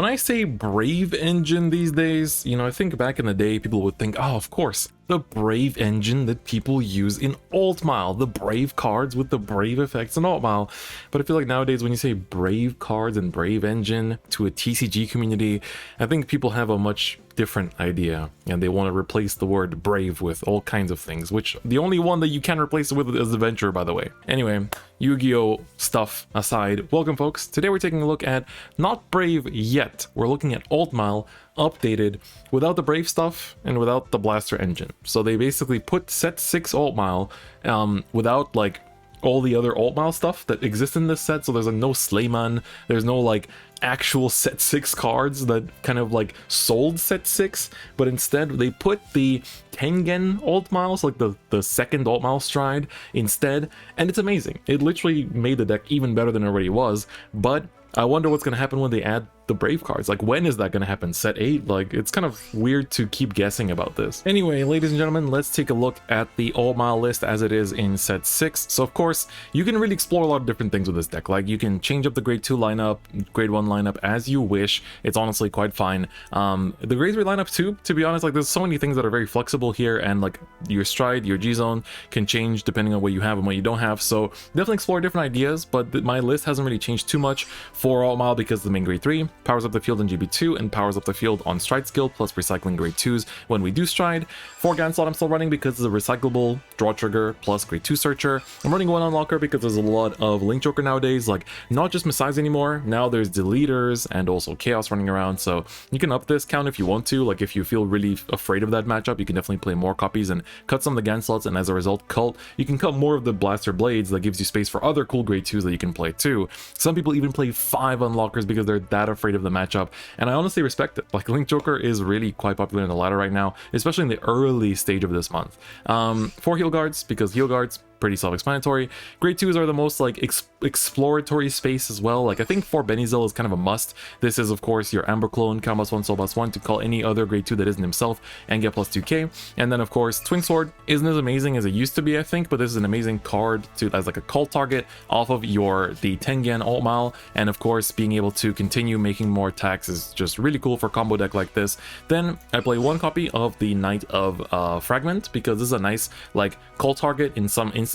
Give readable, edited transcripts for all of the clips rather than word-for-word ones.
When I say Brave engine these days, you know, I think back in the day, people would think, oh, of course, the Brave engine that people use in Altmile, the Brave cards with the Brave effects in Altmile. But I feel like nowadays when you say Brave cards and Brave engine to a TCG community, I think people have a much different idea and they want to replace the word Brave with all kinds of things, which the only one that you can replace it with is Adventure, by the way. Anyway, Yu-Gi-Oh stuff aside, welcome folks. Today we're taking a look at not Brave yet. We're looking at Altmile updated without the Brave stuff and without the Blaster engine. So they basically put set 6 Altmile without like all the other Altmile stuff that exists in this set. So there's like no Slayman, there's no like actual set 6 cards that kind of like sold set 6, but instead they put the Tengen Altmiles, like the second Altmile stride instead, and it's amazing. It literally made the deck even better than it already was, but I wonder what's going to happen when they add the Brave cards. Like, when is that going to happen? Set 8? Like, it's kind of weird to keep guessing about this. Anyway, ladies and gentlemen, let's take a look at the Altmile list as it is in set 6. So, of course, you can really explore a lot of different things with this deck. Like, you can change up the grade 2 lineup, grade 1 lineup as you wish. It's honestly quite fine. The grade 3 lineup too, to be honest, like, there's so many things that are very flexible here, and like, your stride, your G-zone can change depending on what you have and what you don't have. So, definitely explore different ideas, but my list hasn't really changed too much for Altmile because the main grade 3 powers up the field in GB2 and powers up the field on stride skill plus recycling grade 2s when we do stride. 4 Gan slot I'm still running because it's a recyclable draw trigger plus grade 2 searcher. I'm running 1 unlocker because there's a lot of Link Joker nowadays, like not just Messiahs anymore. Now there's deleters and also chaos running around, so you can up this count if you want to. Like if you feel really afraid of that matchup, you can definitely play more copies and cut some of the Gan slots, and as a result cult. You can cut more of the blaster blades that gives you space for other cool grade 2s that you can play too. Some people even play 5 unlockers because they're that afraid of the matchup, and I honestly respect it. Like, Link Joker is really quite popular in the ladder right now, especially in the early stage of this month. 4 heal guards, because heal guards pretty self-explanatory. Grade 2s are the most like exploratory space as well. Like I think 4 Benizil is kind of a must. This is of course your Amber Clone, Count +1, Soul +1 to call any other grade 2 that isn't himself and get +2k. And then of course Twin Sword isn't as amazing as it used to be, I think, but this is an amazing card to as like a cult target off of the Tengen Altmile, and of course being able to continue making more attacks is just really cool for a combo deck like this. Then I play 1 copy of the Knight of Fragment because this is a nice like cult target in some instances.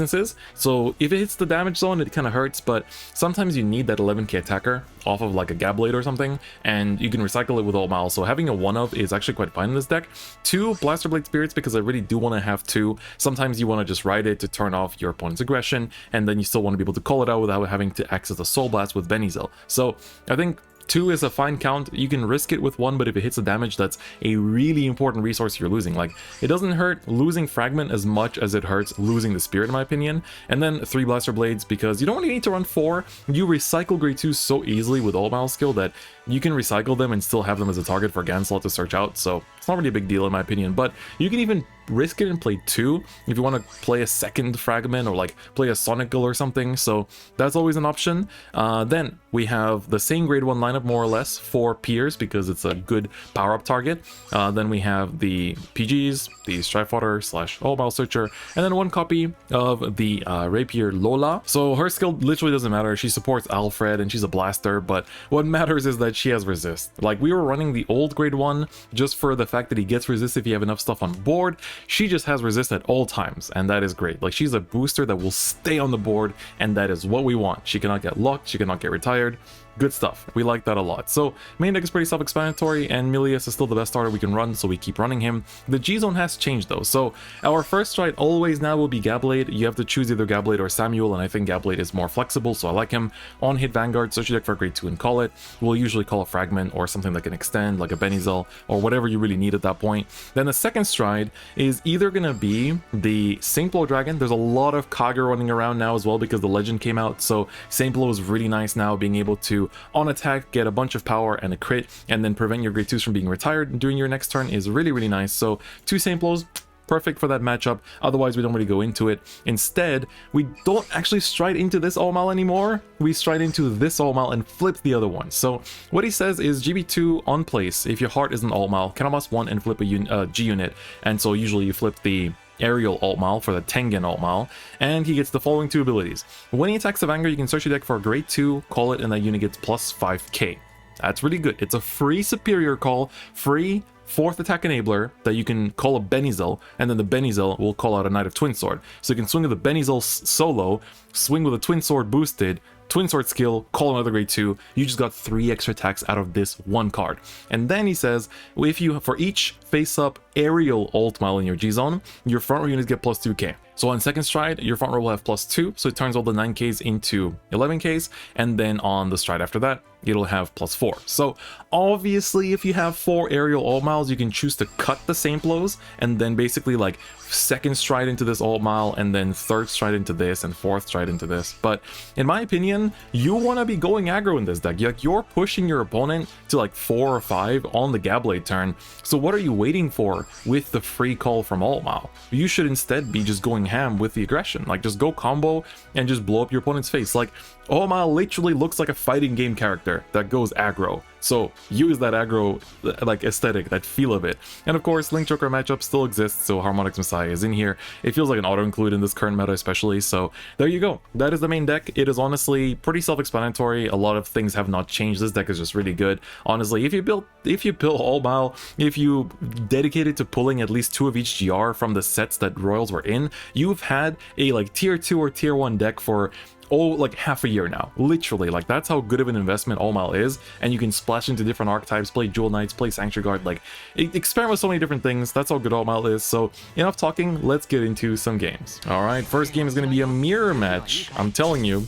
So if it hits the damage zone, it kind of hurts, but sometimes you need that 11k attacker off of like a Gabblade or something, and you can recycle it with Altmile. So having a 1-of is actually quite fine in this deck. 2 Blaster Blade Spirits because I really do want to have 2. Sometimes you want to just ride it to turn off your opponent's aggression, and then you still want to be able to call it out without having to access the Soul Blast with Benizil. So I think 2 is a fine count. You can risk it with 1, but if it hits the damage, that's a really important resource you're losing. Like, it doesn't hurt losing Fragment as much as it hurts losing the Spirit, in my opinion. And then 3 Blaster Blades because you don't really need to run 4. You recycle grade 2 so easily with Altmile skill that you can recycle them and still have them as a target for Gan slot to search out. So it's not really a big deal in my opinion, but you can even risk it and play 2 if you want to play a second Fragment or like play a Sonical or something. So that's always an option. Then we have the same grade 1 lineup more or less for Piers because it's a good power up target. Then we have the PGs, the Stridefighter / Altmile Searcher, and then 1 copy of the Rapier Lola. So her skill literally doesn't matter. She supports Alfred and she's a blaster, but what matters is that she has resist. Like, we were running the old grade 1 just for the fact that he gets resist if you have enough stuff on board. She just has resist at all times, and that is great. Like, she's a booster that will stay on the board, and that is what we want. She cannot get locked, she cannot get retired. Good stuff. We like that a lot. So main deck is pretty self-explanatory, and Milius is still the best starter we can run, so we keep running him. The G-Zone has changed though. So our first stride always now will be Gabblade. You have to choose either Gabblade or Samuel, and I think Gabblade is more flexible, so I like him. On hit Vanguard, search your deck for grade 2 and call it. We'll usually call a Fragment or something that can extend, like a Benizil, or whatever you really need at that point. Then the second stride is either gonna be the Saint Blow Dragon. There's a lot of Kage running around now as well because the Legend came out, so Saint Blow is really nice now, being able to on attack get a bunch of power and a crit, and then prevent your grade 2s from being retired during your next turn is really nice. So 2 Saint Blows, perfect for that matchup. Otherwise we don't really go into it. Instead, we don't actually stride into this Altmile anymore. We stride into this Altmile and flip the other one. So what he says is GB2 on place if your heart is an Altmile, Cannonboss 1 and flip a G unit, and so usually you flip the Aerial Altmile for the Tengen Altmile, and he gets the following 2 abilities. When he attacks the Vanguard, you can search your deck for a grade 2, call it, and that unit gets plus 5k. That's really good. It's a free superior call, free 4th attack enabler that you can call a Benizil, and then the Benizil will call out a Knight of Twin Sword. So you can swing with the Benizil solo, swing with a Twin Sword boosted, Twin Sword skill, call another grade 2. You just got 3 extra attacks out of this one card. And then he says, if you, for each face-up aerial Altmile in your G-Zone, your front row units get plus 2k. So on second stride, your front row will have plus 2, so it turns all the 9ks into 11ks, and then on the stride after that, it'll have plus 4. So obviously, if you have 4 aerial Altmiles, you can choose to cut the same blows, and then basically like second stride into this Altmile, and then third stride into this, and 4th stride into this. But in my opinion, you want to be going aggro in this deck. You're pushing your opponent to like 4 or 5 on the Gabblade turn. So what are you waiting for with the free call from Altmile? You should instead be just going ham with the aggression. Like, just go combo and just blow up your opponent's face. Like, Altmile literally looks like a fighting game character that goes aggro. So use that aggro like aesthetic, that feel of it. And of course, Link Joker matchup still exists, so Harmonix Messiah is in here. It feels like an auto-include in this current meta especially, so there you go. That is the main deck. It is honestly pretty self-explanatory. A lot of things have not changed. This deck is just really good. Honestly, if you build Altmile, if you dedicated to pulling at least 2 of each GR from the sets that Royals were in, you've had a like tier 2 or tier 1 deck for like half a year now, literally. Like, that's how good of an investment Altmile is, and you can splash into different archetypes, play Jewel Knights, play Sanctuary Guard, like experiment with so many different things. That's how good Altmile is. So enough talking, let's get into some games. All right, first game is going to be a mirror match. I'm telling you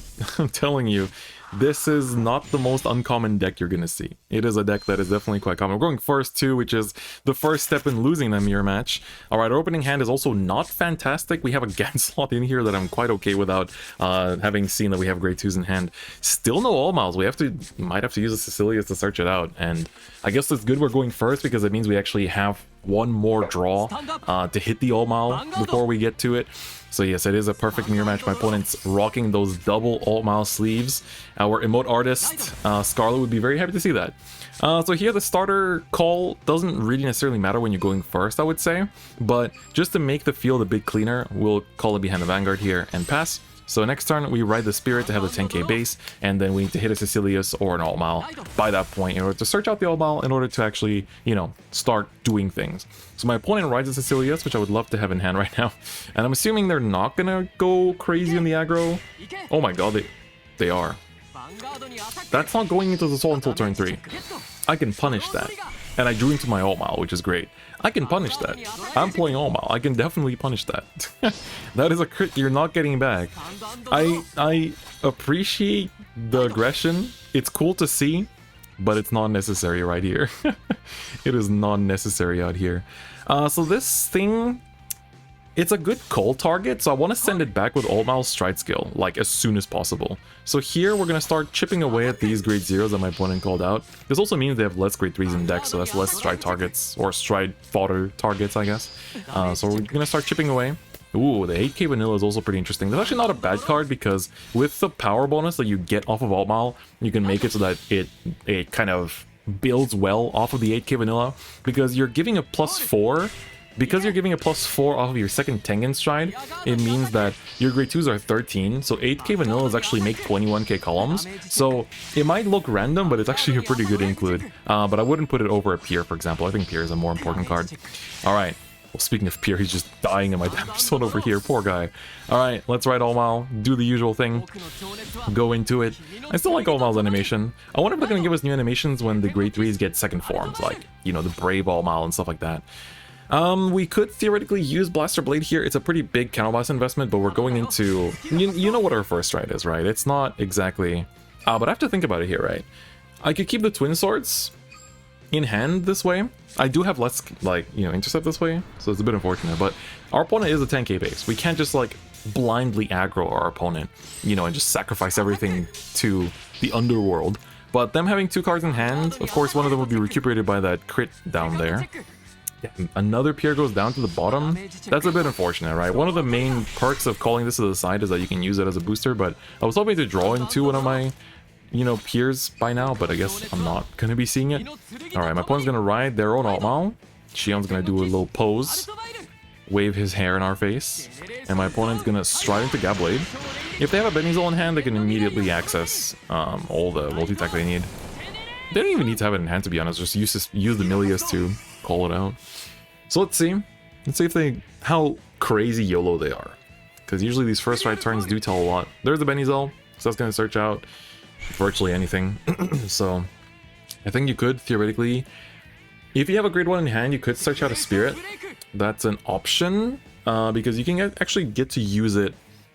this is not the most uncommon deck you're gonna see. It is a deck that is definitely quite common. We're going first too, which is the first step in losing that mirror match. All right, our opening hand is also not fantastic. We have a Gan slot in here that I'm quite okay without, having seen that we have grade 2s in hand. Still no Altmiles. We might have to use a Cecilius to search it out, and I guess it's good we're going first because it means we actually have one more draw to hit the Altmile before we get to it. So yes, it is a perfect mirror match. My opponent's rocking those double Altmile sleeves. Our emote artist, Scarlet, would be very happy to see that. So here the starter call doesn't really necessarily matter when you're going first, I would say. But just to make the field a bit cleaner, we'll call it behind the Vanguard here and pass. So next turn, we ride the Spirit to have the 10k base, and then we need to hit a Cecilius or an Altmile by that point in order to search out the Altmile in order to actually, you know, start doing things. So my opponent rides a Cecilius, which I would love to have in hand right now, and I'm assuming they're not gonna go crazy in the aggro. Oh my god, they are. That's not going into the soul until turn 3. I can punish that. And I drew into my Altmile, which is great. I can punish that. I'm playing Altmile. I can definitely punish that. That is a crit you're not getting back. I appreciate the aggression. It's cool to see, but it's not necessary right here. It is not necessary out here. So this thing, it's a good call target, so I want to send it back with Altmile's stride skill, like as soon as possible. So here we're going to start chipping away at these grade 0s that my opponent called out. This also means they have less grade 3s in deck, so that's less stride targets, or stride fodder targets, I guess. So we're going to start chipping away. Ooh, the 8k vanilla is also pretty interesting. That's actually not a bad card because with the power bonus that you get off of Altmile, you can make it so that it kind of builds well off of the 8k vanilla, because you're giving a +4. Because you're giving a +4 off of your second Tengen stride, it means that your grade 2s are 13, so 8k vanillas actually make 21k columns. So it might look random, but it's actually a pretty good include. But I wouldn't put it over a Pier, for example. I think Pier is a more important card. Alright, well, speaking of Pier, he's just dying in my damage zone over here, poor guy. Alright, let's ride Altmile, do the usual thing, go into it. I still like Altmile's animation. I wonder if they're going to give us new animations when the grade 3s get second forms, like, you know, the Brave Altmile and stuff like that. We could theoretically use Blaster Blade here. It's a pretty big counterblast investment, but we're going into... You know what our first stride is, right? It's not exactly... but I have to think about it here, right? I could keep the Twin Swords in hand this way. I do have less, like, you know, intercept this way, so it's a bit unfortunate, but our opponent is a 10k base. We can't just, like, blindly aggro our opponent, you know, and just sacrifice everything to the underworld. But them having 2 cards in hand, of course, one of them would be recuperated by that crit down there. Another Pier goes down to the bottom. That's a bit unfortunate, right? One of the main perks of calling this to the side is that you can use it as a booster, but I was hoping to draw into one of my, you know, Piers by now, but I guess I'm not going to be seeing it. Alright, my opponent's going to ride their own Altmile. Shion's going to do a little pose, wave his hair in our face, and my opponent's going to stride into Gabblade. If they have a Benizil in hand, they can immediately access all the multi-attack they need. They don't even need to have it in hand, to be honest. Just use the Milius to call it out. So let's see. Let's see if they how crazy YOLO they are. Because usually these first right turns do tell a lot. There's the Benizal, so that's going to search out virtually anything. So I think you could theoretically, if you have a grade 1 in hand, you could search out a Spirit. That's an option because you can actually get to use it.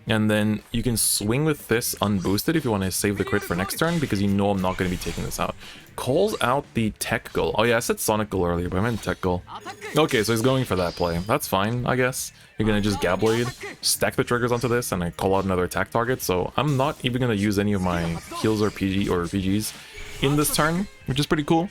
And then you can swing with this unboosted if you want to save the crit for next turn, because you know I'm not going to be taking this out. Calls out the Tech Gull. Oh yeah, I said Sonic Gull earlier, but I meant Tech Gull. Okay, so he's going for that play. That's fine, I guess. You're going to just Gab Blade, stack the triggers onto this, and I call out another attack target. So I'm not even going to use any of my heals or PGs in this turn, which is pretty cool.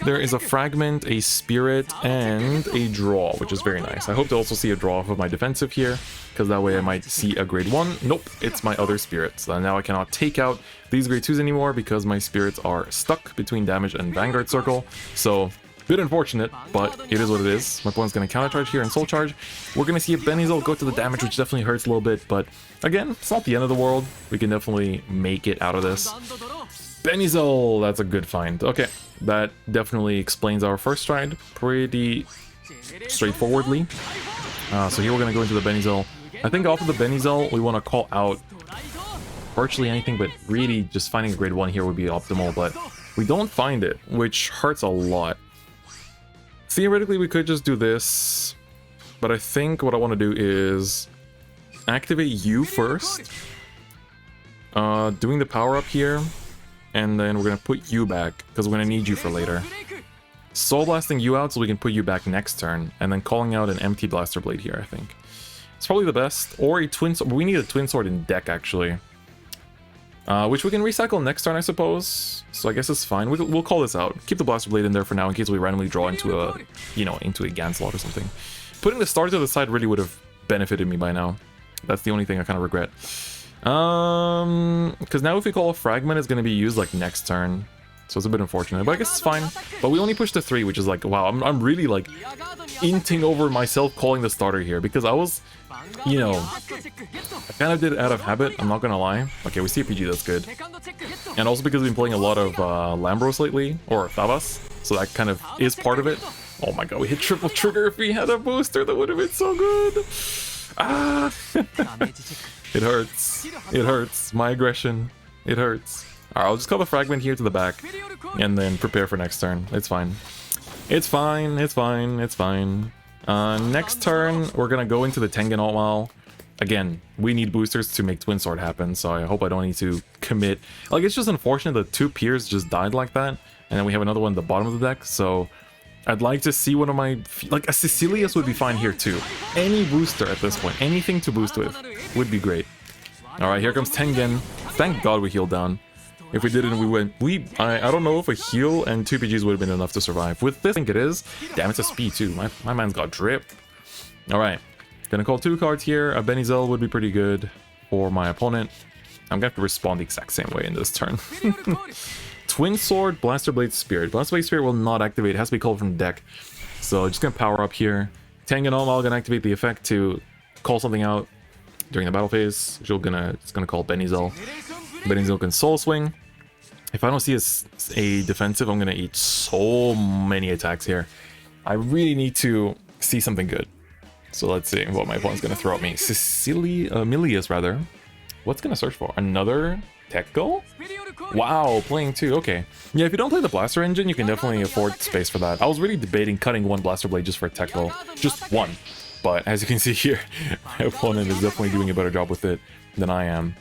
There is a Fragment, a Spirit, and a Draw, which is very nice. I hope to also see a draw off of my defensive here, because that way I might see a grade 1. Nope, it's my other Spirit. So now I cannot take out these grade 2s anymore because my Spirits are stuck between damage and Vanguard Circle. So, bit unfortunate, but it is what it is. My opponent's going to counter charge here and soul charge. We're going to see a Benizal go to the damage, which definitely hurts a little bit, but again, it's not the end of the world. We can definitely make it out of this. Benizal, that's a good find. Okay, that definitely explains our first stride pretty straightforwardly. So here we're going to go into the Benizal. I think off of the Benizal, we want to call out virtually anything, but really just finding a grade 1 here would be optimal, but we don't find it, which hurts a lot. Theoretically, we could just do this, but I think what I want to do is activate you first, doing the power up here, and then we're going to put you back, because we're going to need you for later. Soul Blasting you out so we can put you back next turn, and then calling out an empty Blaster Blade here, I think. It's probably the best, or a Twin Sword. We need a Twin Sword in deck, actually. Which we can recycle next turn, I suppose. So I guess it's fine. We'll call this out. Keep the Blaster Blade in there for now in case we randomly draw into a, into a Ganslot or something. Putting the Star to the side really would have benefited me by now. That's the only thing I kind of regret. Because now if we call a Fragment, it's going to be used like next turn. So it's a bit unfortunate, but I guess it's fine. But we only pushed to 3, which is like, wow, I'm really like inting over myself calling the starter here, because I was, I kind of did it out of habit, I'm not gonna lie. Okay, we see a PG, that's good. And also because we've been playing a lot of Lambros lately, or Thavas, so that kind of is part of it. Oh my god, we hit triple trigger. If we had a booster, that would have been so good. Ah! It hurts. It hurts. My aggression. It hurts. Alright, I'll just call the Fragment here to the back, and then prepare for next turn. It's fine. It's fine, it's fine, it's fine. Next turn, we're gonna go into the Tengen Altmile. Again, we need boosters to make Twin Sword happen, so I hope I don't need to commit. Like, it's just unfortunate that 2 Piers just died like that, and then we have another one at the bottom of the deck, so I'd like to see one of my... Like, a Cecilius would be fine here too. Any booster at this point, anything to boost with, would be great. Alright, here comes Tengen. Thank god we healed down. If we didn't, we went... I don't know if a heal and 2 PGs would have been enough to survive. With this, I think it is. Damn, it's a speed too. My man's got drip. Alright. Gonna call 2 cards here. A Benizal would be pretty good for my opponent. I'm gonna have to respond the exact same way in this turn. Twin Sword, Blaster Blade, Spirit. Blaster Blade Spirit will not activate. It has to be called from the deck. So just gonna power up here. Tengen Altmile gonna activate the effect to call something out during the battle phase. It's gonna call Benizal. Benizal can Soul Swing. If I don't see a defensive, I'm gonna eat so many attacks here. I really need to see something good. So let's see what my opponent's gonna throw at me. Milius rather. What's gonna search for? Another Tech Gull? Wow, playing 2, okay. Yeah, if you don't play the Blaster Engine, you can definitely afford space for that. I was really debating cutting 1 Blaster Blade just for a Tech Gull. Just 1. But as you can see here, my opponent is definitely doing a better job with it than I am.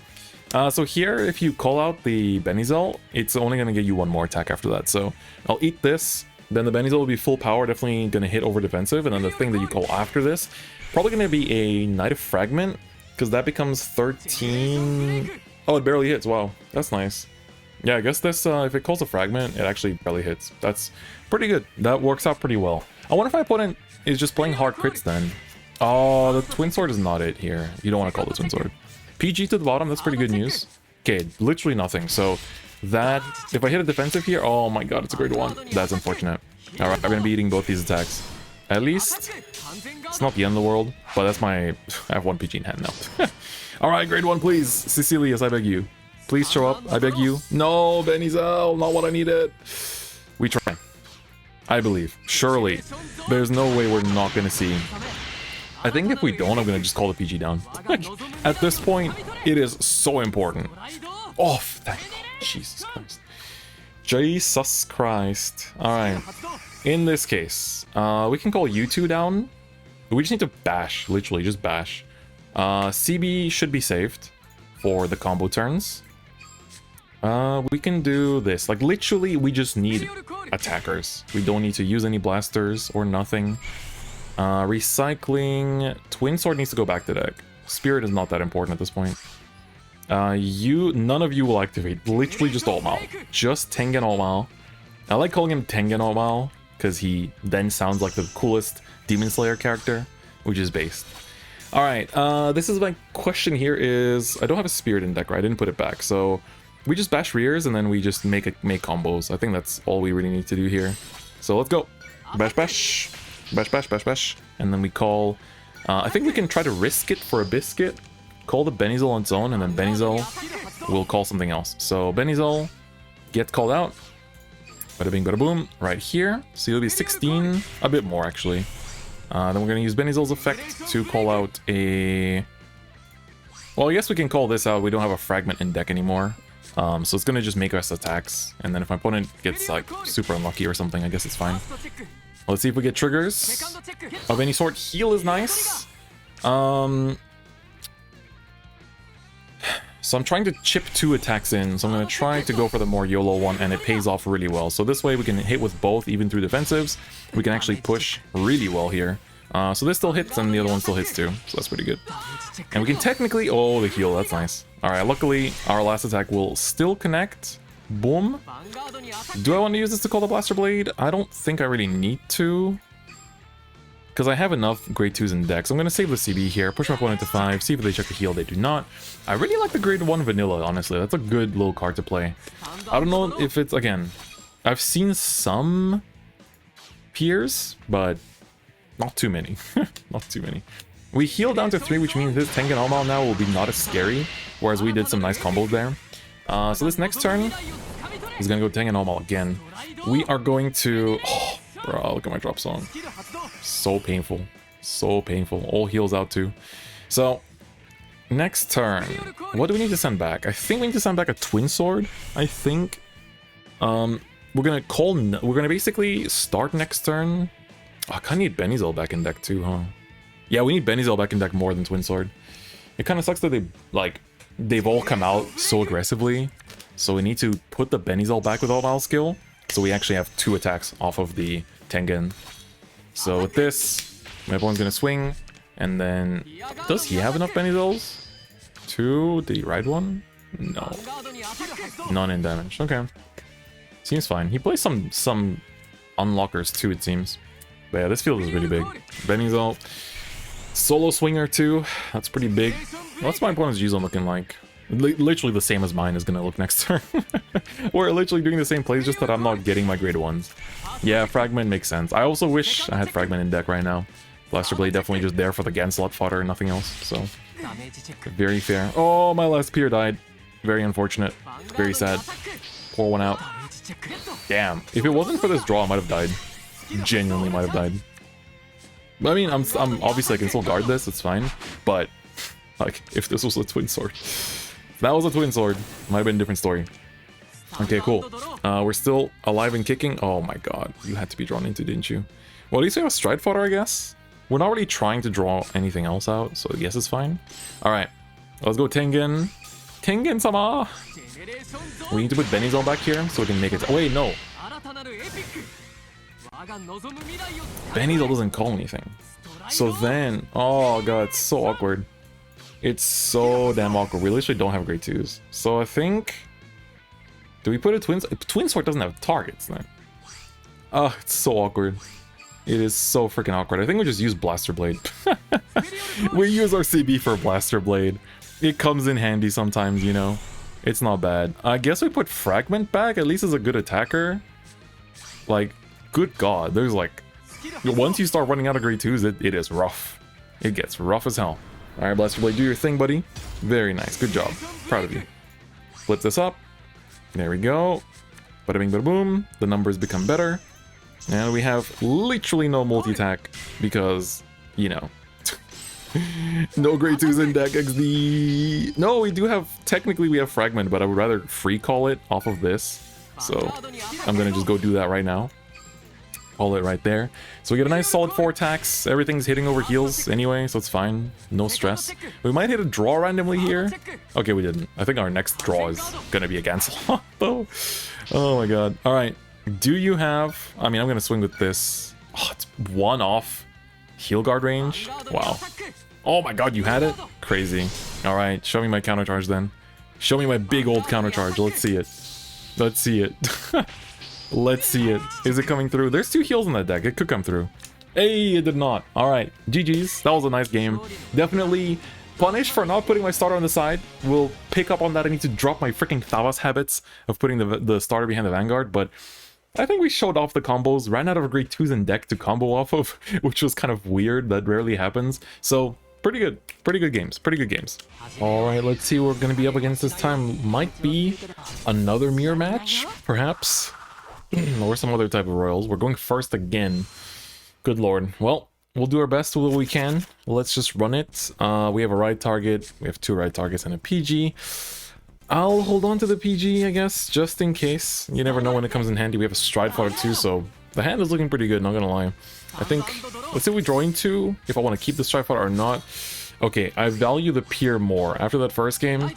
So here, if you call out the Benizal, it's only going to get you 1 more attack after that. So I'll eat this, then the Benizal will be full power, definitely going to hit over defensive, and then the thing that you call after this, probably going to be a Knight of Fragment, because that becomes 13... Oh, it barely hits, wow, that's nice. Yeah, I guess this, if it calls a Fragment, it actually barely hits. That's pretty good, that works out pretty well. I wonder if my opponent is just playing hard crits then. Oh, the Twin Sword is not it here. You don't want to call the Twin Sword. PG to the bottom, that's pretty good news. Okay, literally nothing. So that, if I hit a defensive here, oh my god, it's a grade 1. That's unfortunate. Alright, I'm gonna be eating both these attacks. At least, it's not the end of the world, but that's my... I have 1 PG in hand now. Alright, grade 1 please. Cecilius, I beg you. Please show up, I beg you. No, Benizal, not what I needed. We try. I believe. Surely. There's no way we're not gonna see. I think if we don't, I'm gonna just call the PG down. Like, at this point, it is so important. Oh, thank God. Jesus Christ. Jesus Christ. Alright. In this case, we can call you two down. We just need to bash. Literally, just bash. CB should be saved for the combo turns. We can do this. Like, literally, we just need attackers. We don't need to use any blasters or nothing. Recycling. Twin Sword needs to go back to deck. Spirit is not that important at this point. None of you will activate. Literally just Altmile. Just Tengen Altmile. I like calling him Tengen Altmile because he then sounds like the coolest Demon Slayer character, which is based. Alright, this is my question here is... I don't have a Spirit in deck, right? I didn't put it back, so... We just bash rears and then we just make combos. I think that's all we really need to do here. So let's go. Bash, bash. Bash, bash, bash, bash. And then we call... I think we can try to risk it for a biscuit. Call the Benizal on its own, and then Benizal will call something else. So Benizal gets called out. Bada bing, bada boom. Right here. So it'll be 16. A bit more, actually. Then we're going to use Benizal's effect to call out a... Well, I guess we can call this out. We don't have a fragment in deck anymore. So it's going to just make us attacks. And then if my opponent gets, like, super unlucky or something, I guess it's fine. Let's see if we get triggers of any sort. Heal is nice. So I'm trying to chip 2 attacks in, so I'm going to try to go for the more YOLO one, and it pays off really well. So this way we can hit with both, even through defensives. We can actually push really well here. So this still hits, and the other one still hits too, so that's pretty good. And we can technically... Oh, the heal, that's nice. Alright, luckily, our last attack will still connect. Boom. Do I want to use this to call the Blaster Blade? I don't think I really need to. Because I have enough grade 2s in deck, so I'm going to save the CB here, push my opponent to 5, see if they check the heal, they do not. I really like the grade 1 vanilla, honestly, that's a good little card to play. I don't know if it's, again, I've seen some peers, but not too many, not too many. We heal down to 3, which means this Tengen Altmile now will be not as scary, whereas we did some nice combos there. So this next turn is going to go Tengen Altmile again. We are going to... Oh, bro, look at my drop zone. So painful. So painful. All heals out too. So, next turn. What do we need to send back? I think we need to send back a Twin Sword. I think. We're gonna call... We're gonna basically start next turn. Oh, I kinda need Benizal back in deck too, huh? Yeah, we need Benizal back in deck more than Twin Sword. It kinda sucks that they've all come out so aggressively. So we need to put the Benizal back with Altmile skill. So we actually have 2 attacks off of the Tengen. So with this, my opponent's gonna swing, and then... Does he have enough Benizals? 2? Did he ride 1? No. None in damage. Okay. Seems fine. He plays some unlockers too, it seems. But yeah, this field is really big. Benizal. Solo swinger too. That's pretty big. What's my opponent's G-Zone looking like? Literally the same as mine is gonna look next turn. We're literally doing the same plays, just that I'm not getting my grade 1s. Yeah, Fragment makes sense. I also wish I had Fragment in deck right now. Blaster Blade definitely just there for the Gan slot fodder and nothing else, so... Very fair. Oh, my last peer died. Very unfortunate. Very sad. Pour one out. Damn. If it wasn't for this draw, I might have died. Genuinely might have died. But I mean, I'm obviously I can still guard this, it's fine. But, like, if this was a Twin Sword... If that was a Twin Sword, might have been a different story. Okay, cool. We're still alive and kicking. Oh my god, you had to be drawn into, didn't you? Well, at least we have a Stride Fodder, I guess. We're not really trying to draw anything else out, so I guess it's fine. Alright, let's go Tengen. Tengen-sama! We need to put Benizal back here, so we can make it... Oh wait, no! Benizal doesn't call anything. So then... Oh god, it's so awkward. It's so damn awkward. We literally don't have grade 2s. So I think... Do we put a Twin Sword doesn't have targets then? Oh, it's so awkward. It is so freaking awkward. I think we just use Blaster Blade. We use our CB for Blaster Blade. It comes in handy sometimes, you know. It's not bad. I guess we put Fragment back, at least as a good attacker. Like, good god, there's like... Once you start running out of grade 2s, it is rough. It gets rough as hell. Alright, Blaster Blade, do your thing, buddy. Very nice, good job. Proud of you. Flip this up. There we go. Bada bing, bada boom. The numbers become better. And we have literally no multi-attack because, you know, no grade 2s in deck XD. No, we do have, technically we have Fragment, but I would rather free call it off of this. So I'm gonna just go do that right now. Call it right there. So we get a nice solid 4 attacks. Everything's hitting over heals anyway, so it's fine. No stress. We might hit a draw randomly here. Okay, we didn't. I think our next draw is gonna be a cancel though. Oh my god. Alright. Do you have... I mean, I'm gonna swing with this. Oh, it's 1 off heal guard range. Wow. Oh my god, you had it? Crazy. Alright, show me my counter charge then. Show me my big old counter charge. Let's see it. Let's see it. Let's see it. Is it coming through? There's 2 heals in that deck. It could come through. Hey, it did not. Alright, GG's. That was a nice game. Definitely punished for not putting my starter on the side. We'll pick up on that. I need to drop my freaking Thavas habits of putting the starter behind the Vanguard, but I think we showed off the combos. Ran out of grade 2s in deck to combo off of, which was kind of weird. That rarely happens. So, pretty good. Pretty good games. Pretty good games. Alright, let's see what we're going to be up against this time. Might be another mirror match, perhaps. Or some other type of royals. We're going first again. Good lord. Well, we'll do our best with what we can. Let's just run it. We have a ride target. We have 2 ride targets and a PG. I'll hold on to the PG, I guess, just in case. You never know when it comes in handy. We have a stride fodder too, so the hand is looking pretty good, not gonna lie. I think, let's say we draw into, if I want to keep the stride fodder or not. Okay, I value the pier more. After that first game,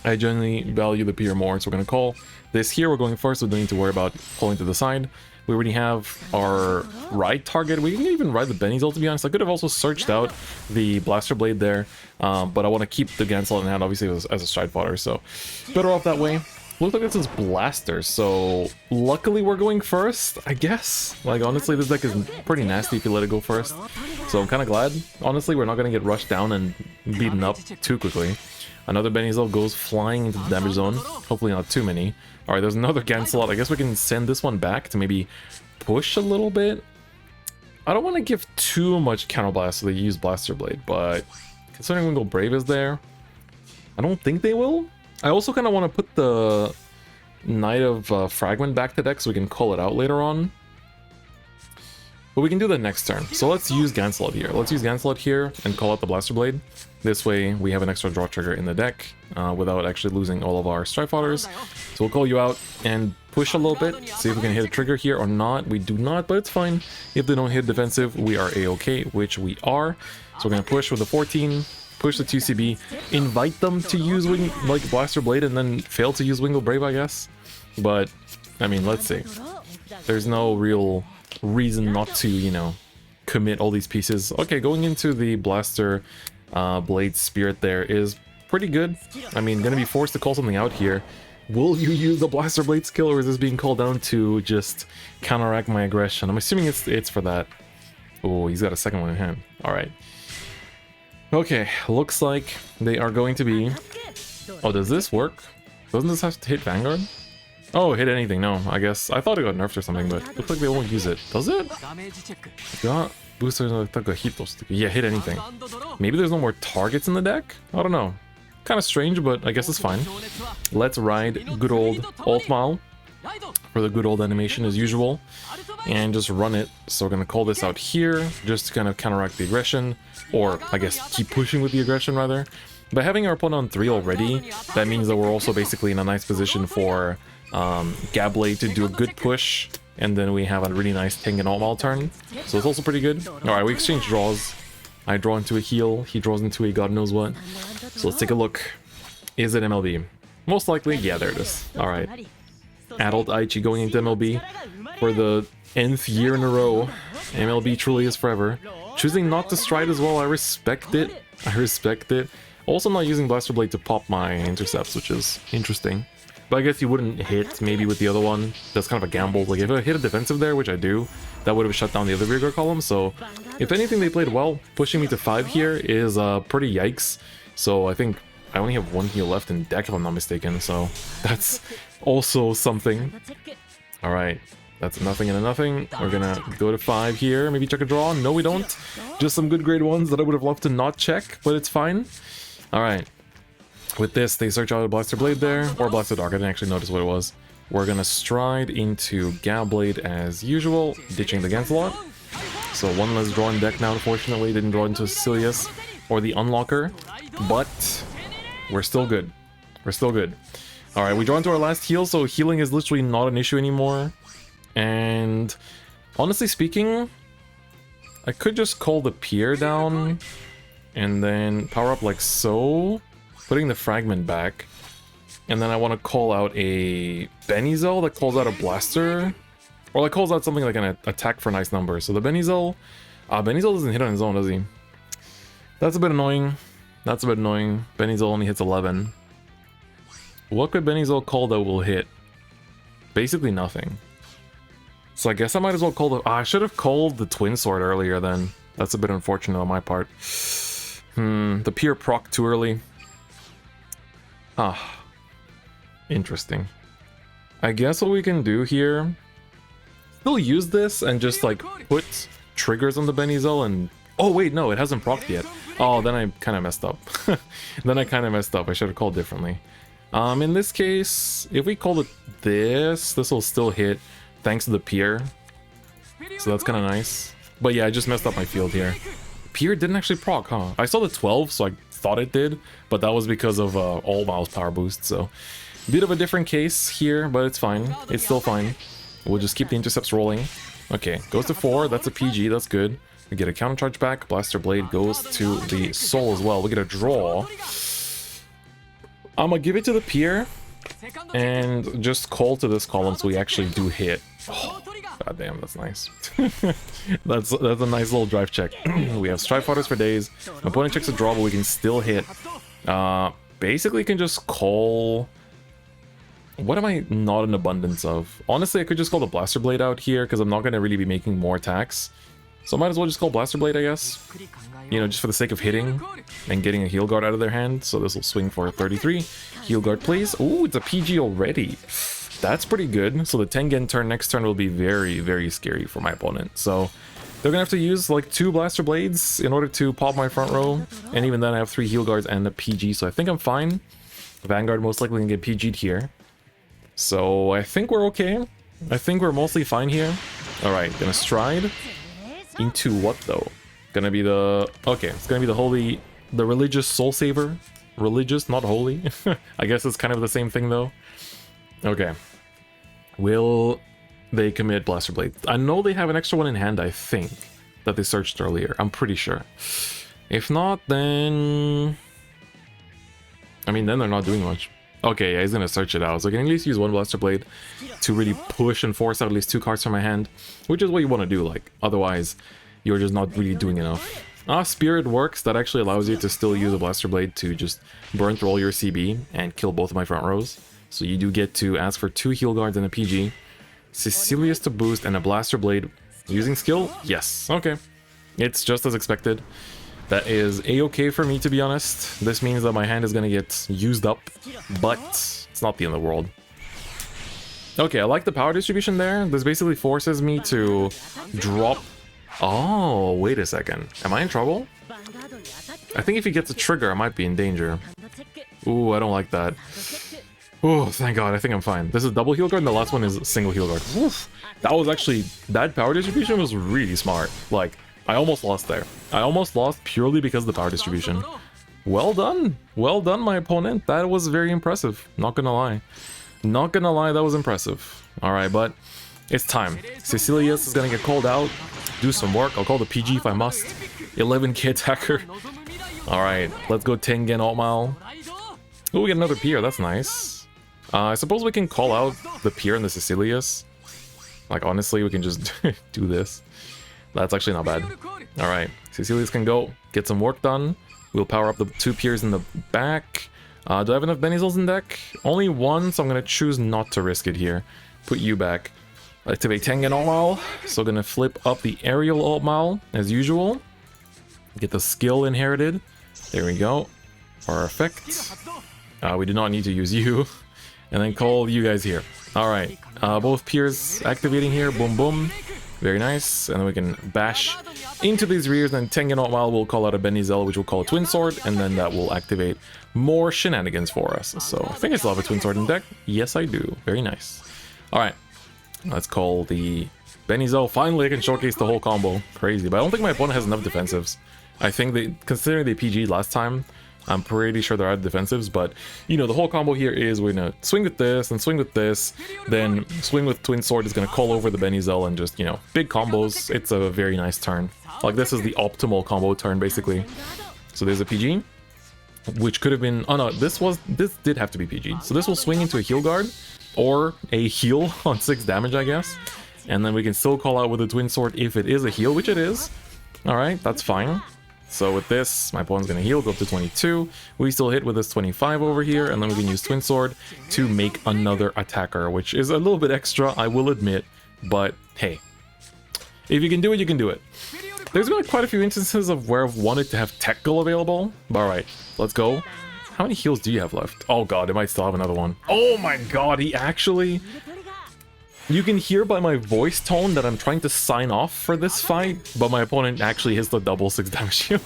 I generally value the pier more, so we're gonna call this here. We're going first, so we don't need to worry about pulling to the side. We already have our ride target. We can even ride the Benny's ult, to be honest. I could have also searched out the Blaster Blade there, but I want to keep the Gansel in hand, obviously, as a stride fodder, so better off that way. Looks like this is Blaster, so luckily we're going first, I guess. Like, honestly, this deck is pretty nasty if you let it go first, so I'm kind of glad. Honestly, we're not going to get rushed down and beaten up too quickly. Another Benny's ult goes flying into the damage zone. Hopefully not too many. Alright, there's another Gancelot. I guess we can send this one back to maybe push a little bit. I don't want to give too much counterblast so they use Blaster Blade, but considering Wingle Brave is there, I don't think they will. I also kind of want to put the Knight of Fragment back to deck so we can call it out later on. But we can do that next turn. So let's use Gancelot here. Let's use Gancelot here and call out the Blaster Blade. This way we have an extra draw trigger in the deck without actually losing all of our strike fodders. So we'll call you out and push a little bit, see if we can hit a trigger here or not. We do not, but it's fine. If they don't hit defensive, we are a-okay, which we are. So we're going to push with the 14, push the 2CB, invite them to use Blaster Blade and then fail to use Wingle Brave, I guess. But, I mean, let's see. There's no real reason not to, you know, commit all these pieces. Okay, going into the Blaster Blade Spirit there is pretty good. I mean, gonna be forced to call something out here. Will you use the Blaster Blade skill, or is this being called down to just counteract my aggression? I'm assuming it's for that. Oh, he's got a second one in hand. Alright. Okay, looks like they are going to be... Oh, does this work? Doesn't this have to hit Vanguard? Oh, hit anything, no, I guess. I thought it got nerfed or something, but looks like they won't use it. Does it? Got boosters attack hit. Yeah, hit anything. Maybe there's no more targets in the deck? I don't know. Kind of strange, but I guess it's fine. Let's ride good old Altmile for the good old animation as usual. And just run it. So we're going to call this out here, just to kind of counteract the aggression. Or, I guess, keep pushing with the aggression, rather. By having our opponent on 3 already, that means that we're also basically in a nice position for Gablade to do a good push, and then we have a really nice Ting and Altmile turn, so it's also pretty good. Alright, we exchange draws. I draw into a heal, he draws into a god knows what. So let's take a look. Is it MLB? Most likely, yeah, there it is. Alright. Adult Aichi going into MLB for the nth year in a row. MLB truly is forever. Choosing not to stride as well, I respect it. I respect it. Also not using Blaster Blade to pop my intercepts, which is interesting. But I guess you wouldn't hit maybe with the other one. That's kind of a gamble. Like if I hit a defensive there, which I do, that would have shut down the other rear guard column. So if anything, they played well. Pushing me to 5 here is pretty yikes. So I think I only have 1 heal left in deck if I'm not mistaken. So that's also something. All right, that's a nothing and a nothing. We're gonna go to 5 here. Maybe check a draw. No, we don't. Just some good grade 1s that I would have loved to not check, but it's fine. All right. With this, they search out a Blaster Blade there, or Blaster Dark. I didn't actually notice what it was. We're gonna stride into Gab Blade as usual, ditching the Gancelot. So one less draw in deck now, unfortunately. Didn't draw into Cecilius or the Unlocker, but we're still good. We're still good. Alright, we draw into our last heal, so healing is literally not an issue anymore. And honestly speaking, I could just call the Pier down and then power up like so, putting the Fragment back. And then I want to call out a Benizal that calls out a Blaster. Or like calls out something like an attack for a nice number. So the Benizal... Benizal doesn't hit on his own, does he? That's a bit annoying. That's a bit annoying. Benizal only hits 11. What could Benizal call that will hit? Basically nothing. So I guess I might as well call the... I should have called the Twin Sword earlier then. That's a bit unfortunate on my part. The Pier proc too early. Interesting. I guess what we can do here... Still use this and just like put triggers on the Benizal and... Oh wait, no, it hasn't procced yet. Oh, then I kind of messed up. I should have called differently. In this case, if we call it this will still hit thanks to the Pier. So that's kind of nice. But yeah, I just messed up my field here. Pier didn't actually proc, huh? I saw the 12, so I thought it did, but that was because of Altmile's power boost, so... Bit of a different case here, but it's fine. It's still fine. We'll just keep the intercepts rolling. Okay, goes to 4, that's a PG, that's good. We get a counter charge back, Blaster Blade goes to the Soul as well. We get a draw. I'm gonna give it to the Pier, and just call to this column so we actually do hit. Oh, god damn, that's nice. that's a nice little drive check. We have Strive Fighters for days. My opponent checks a draw, but we can still hit. Basically can just call... What am I not in abundance of? Honestly, I could just call the Blaster Blade out here, because I'm not going to really be making more attacks. So I might as well just call Blaster Blade, I guess. You know, just for the sake of hitting and getting a Heal Guard out of their hand. So this will swing for 33. Heal Guard, please. Ooh, it's a PG already. That's pretty good. So the Tengen turn next turn will be very, very scary for my opponent. So they're going to have to use like 2 Blaster Blades in order to pop my front row. And even then I have 3 Heal Guards and a PG. So I think I'm fine. Vanguard most likely can get PG'd here. So I think we're okay. I think we're mostly fine here. Alright, gonna stride. Into what though? Gonna be the... Okay, it's gonna be the religious Soul Saver. Religious, not holy. I guess it's kind of the same thing though. Okay. Will they commit Blaster Blade? I know they have an extra one in hand, I think, that they searched earlier. I'm pretty sure. If not, then... I mean, then they're not doing much. Okay, yeah, he's gonna search it out. So I can at least use 1 Blaster Blade to really push and force out at least 2 cards from my hand, which is what you want to do, like, otherwise you're just not really doing enough. Spirit works. That actually allows you to still use a Blaster Blade to just burn through all your CB and kill both of my front rows. So you do get to ask for 2 Heal Guards and a PG. Cecilius to boost and a Blaster Blade. Using skill? Yes. Okay. It's just as expected. That is a-okay for me, to be honest. This means that my hand is gonna get used up, but it's not the end of the world. Okay, I like the power distribution there. This basically forces me to drop... Oh, wait a second. Am I in trouble? I think if he gets a trigger, I might be in danger. Ooh, I don't like that. Oh, thank god, I think I'm fine. This is double Heal Guard, and the last one is single Heal Guard. Oof. That was actually... That power distribution was really smart. Like... I almost lost there. I almost lost purely because of the power distribution. Well done. Well done, my opponent. That was very impressive. Not gonna lie. Not gonna lie, that was impressive. Alright, but it's time. Cecilius is gonna get called out. Do some work. I'll call the PG if I must. 11k attacker. Alright, let's go Tengen Altmile. Oh, we get another Pier. That's nice. I suppose we can call out the Pier and the Cecilius. Like, honestly, we can just do this. That's actually not bad. Alright, Cecilius can go, get some work done. We'll power up the 2 Piers in the back. Do I have enough Benizals in deck? Only 1, so I'm going to choose not to risk it here. Put you back. Activate Tengen Altmile. So gonna flip up the Aerial Altmile, as usual. Get the skill inherited. There we go. Perfect. We do not need to use you. And then call you guys here. Alright, both Piers activating here. Boom, boom. Very nice. And then we can bash into these rears, and Tengen Altmile will call out a Benny-Zell, which will call a Twin Sword, and then that will activate more shenanigans for us. So I think I still have a Twin Sword in deck. Yes, I do. Very nice. Alright, let's call the Benny-Zell. Finally, I can showcase the whole combo. Crazy, but I don't think my opponent has enough defensives. I think they, considering they PG'd last time, I'm pretty sure they're out of defensives, but, you know, the whole combo here is we're gonna swing with this, and swing with this, then swing with Twin Sword is gonna call over the Benny-Zell, and just, you know, big combos. It's a very nice turn. Like, this is the optimal combo turn, basically. So there's a PG, which could have been... Oh no, this did have to be PG. So this will swing into a heal guard, or a heal on 6 damage, I guess. And then we can still call out with the Twin Sword if it is a heal, which it is. Alright, that's fine. So with this, my opponent's gonna heal, go up to 22. We still hit with this 25 over here, and then we can use Twin Sword to make another attacker, which is a little bit extra, I will admit. But hey, if you can do it, you can do it. There's been quite a few instances of where I've wanted to have Tech Gull available. Alright, let's go. How many heals do you have left? Oh god, it might still have another one. Oh my god, he actually... You can hear by my voice tone that I'm trying to sign off for this fight, but my opponent actually hits the double 6 damage heal.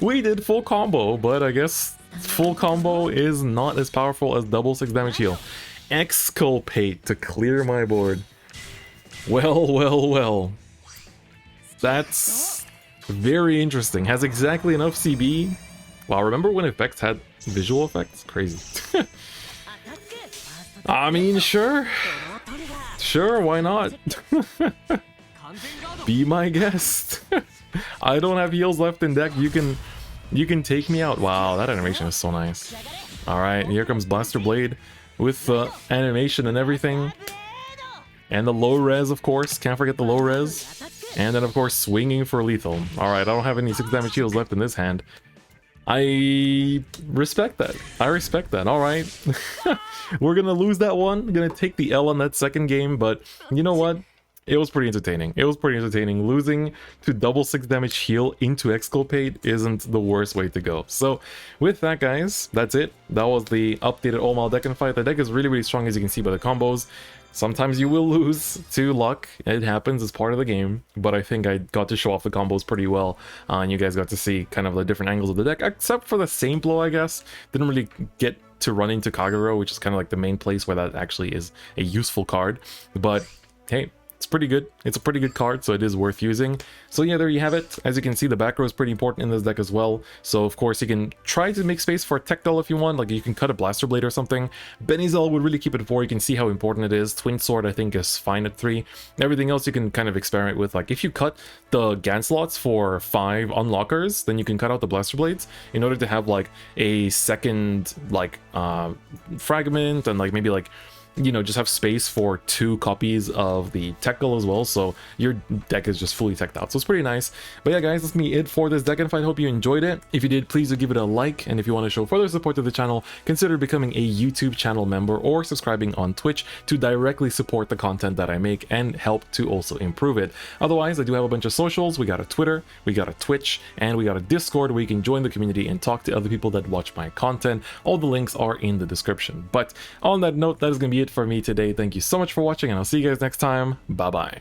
We did full combo, but I guess full combo is not as powerful as double 6 damage heal. Exculpate to clear my board. Well, well, well. That's very interesting. Has exactly enough CB. Wow, remember when effects had visual effects? Crazy. I mean, sure. Sure, why not? Be my guest. I don't have heals left in deck. You can take me out. Wow, that animation is so nice. Alright, here comes Blaster Blade with animation and everything. And the low res, of course. Can't forget the low res. And then, of course, swinging for lethal. Alright, I don't have any 6 damage heals left in this hand. I respect that. I respect that. Alright. We're gonna lose that one. Gonna take the L on that second game, but you know what? It was pretty entertaining. It was pretty entertaining. Losing to double 6 damage heal into Exculpate isn't the worst way to go. So with that, guys, that's it. That was the updated Altmile deck and fight. The deck is really, really strong, as you can see by the combos. Sometimes you will lose to luck. It happens, as part of the game. But I think I got to show off the combos pretty well. And you guys got to see kind of the different angles of the deck. Except for the Saint Blow, I guess. Didn't really get to run into Kagero, which is kind of like the main place where that actually is a useful card. But hey, it's pretty good. It's a pretty good card, so it is worth using. So yeah, there you have it. As you can see, the back row is pretty important in this deck as well. So of course you can try to make space for a Tech Gull if you want. Like you can cut a Blaster Blade or something. Benny-Zell would really keep it at 4. You can see how important it is. Twin Sword I think is fine at 3. Everything else you can kind of experiment with. Like if you cut the GAN slots for 5 unlockers, then you can cut out the Blaster Blades in order to have like a second like fragment, and like maybe like, you know, just have space for 2 copies of the Tech Gull as well, so your deck is just fully teched out. So it's pretty nice. But yeah, guys, that's me it for this deck and fight. Hope you enjoyed it. If you did, please do give it a like, and if you want to show further support to the channel, consider becoming a YouTube channel member or subscribing on Twitch to directly support the content that I make and help to also improve it. Otherwise, I do have a bunch of socials. We got a Twitter, we got a Twitch, and we got a Discord where you can join the community and talk to other people that watch my content. All the links are in the description. But on that note, that is going to be it for me today. Thank you so much for watching, and I'll see you guys next time. Bye bye.